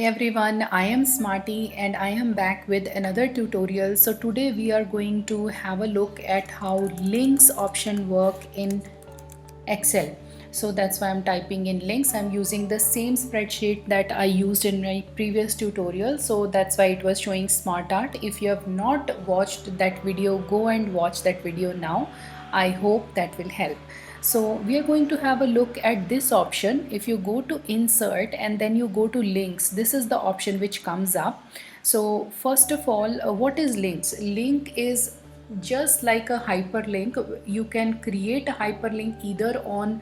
everyone, I am Smarty and I am back with another tutorial. So today we are going to have a look at how links option work in Excel. So that's why I'm typing in links. I'm using the same spreadsheet that I used in my previous tutorial. So that's why it was showing smart art. If you have not watched that video, go and watch that video now. I hope that will help. So we are going to have a look at this option. If you go to insert and then you go to links, this is the option which comes up. So first of all, what is links? Link is just like a hyperlink. You can create a hyperlink either on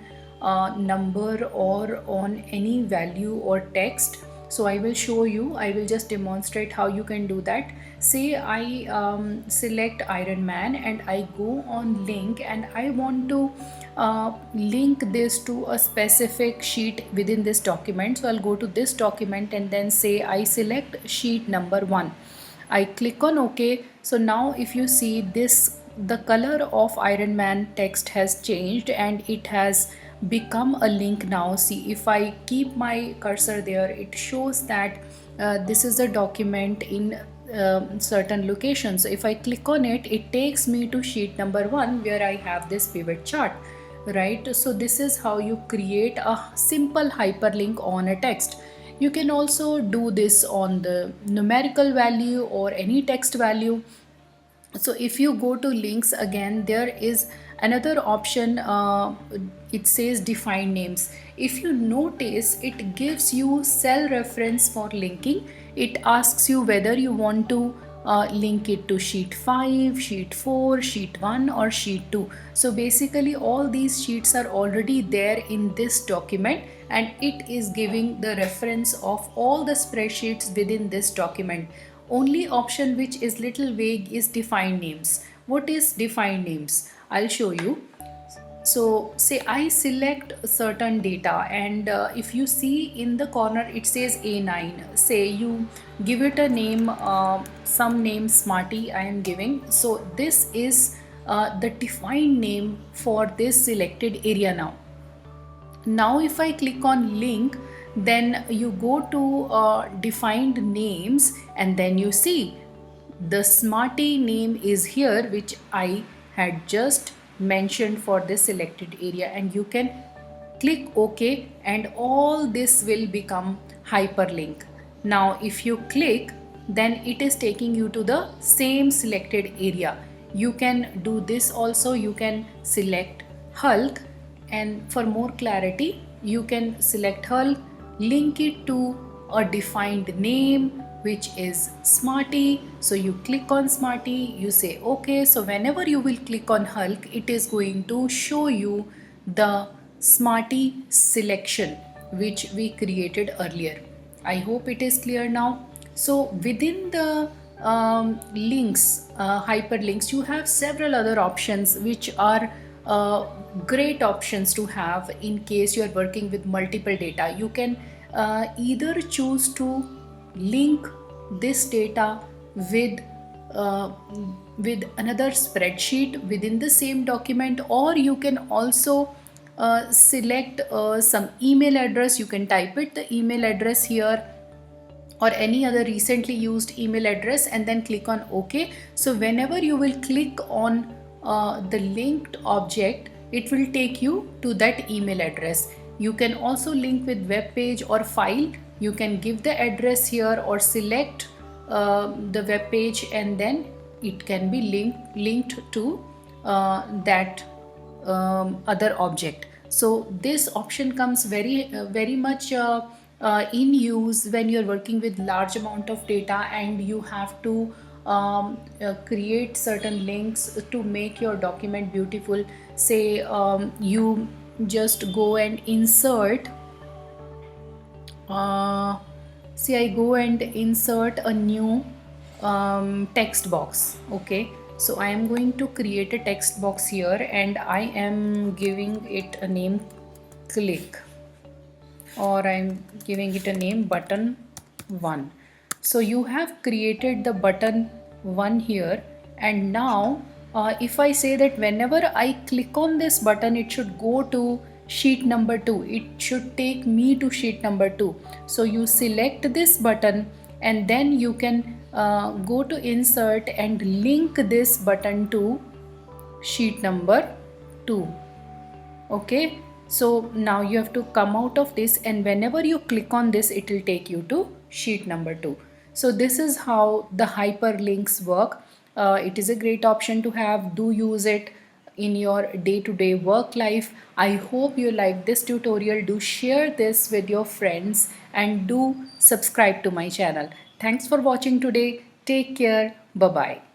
number or on any value or text. So I will show you, I will just demonstrate how you can do that. Say I select Iron Man and I go on link and I want to link this to a specific sheet within this document. So I'll go to this document and then say I select sheet number 1. I click on OK. So now if you see this, the color of Iron Man text has changed and it has become a link now. See, if I keep my cursor there, it shows that this is a document in certain locations. So if I click on it, it takes me to sheet number 1 where I have this pivot chart, right? So this is how you create a simple hyperlink on a text. You can also do this on the numerical value or any text value. So if you go to links again, there is another option. It says define names. If you notice, it gives you cell reference for linking. It asks you whether you want to link it to sheet 5, sheet 4, sheet 1 or sheet 2. So basically all these sheets are already there in this document and it is giving the reference of all the spreadsheets within this document. Only option which is little vague is define names. What is define names? I'll show you. So say I select certain data and if you see in the corner it says A9. Say you give it a name, some name Smarty I am giving. So this is the defined name for this selected area now. Now if I click on link, then you go to defined names and then you see the Smarty name is here, which I had just mentioned for this selected area, and you can click OK and all this will become hyperlink. Now if you click, then it is taking you to the same selected area. You can do this also. You can select Hulk, and for more clarity you can select Hulk, link it to a defined name which is Smarty. So you click on Smarty, you say OK. So whenever you will click on Hulk, it is going to show you the Smarty selection which we created earlier. I hope it is clear now. So within the links, hyperlinks, you have several other options which are great options to have in case you are working with multiple data. You can either choose to link this data with another spreadsheet within the same document, or you can also select some email address. You can type it, the email address here, or any other recently used email address, and then click on OK. So whenever you will click on the linked object, it will take you to that email address. You can also link with web page or file. You can give the address here or select the web page, and then it can be linked to that other object. So this option comes very much in use when you're working with large amount of data and you have to create certain links to make your document beautiful. Say you just go and insert, say I go and insert a new text box. Okay, so I am going to create a text box here and I am giving it a name click, or I'm giving it a name button 1. So you have created the button 1 here, and now if I say that whenever I click on this button, it should go to sheet number 2. It should take me to sheet number 2. So you select this button and then you can go to insert and link this button to sheet number 2. Okay, so now you have to come out of this, and whenever you click on this it will take you to sheet number 2. So this is how the hyperlinks work. It is a great option to have. Do use it in your day-to-day work life. I hope you like this tutorial. Do share this with your friends and do subscribe to my channel. Thanks for watching today. Take care. Bye bye.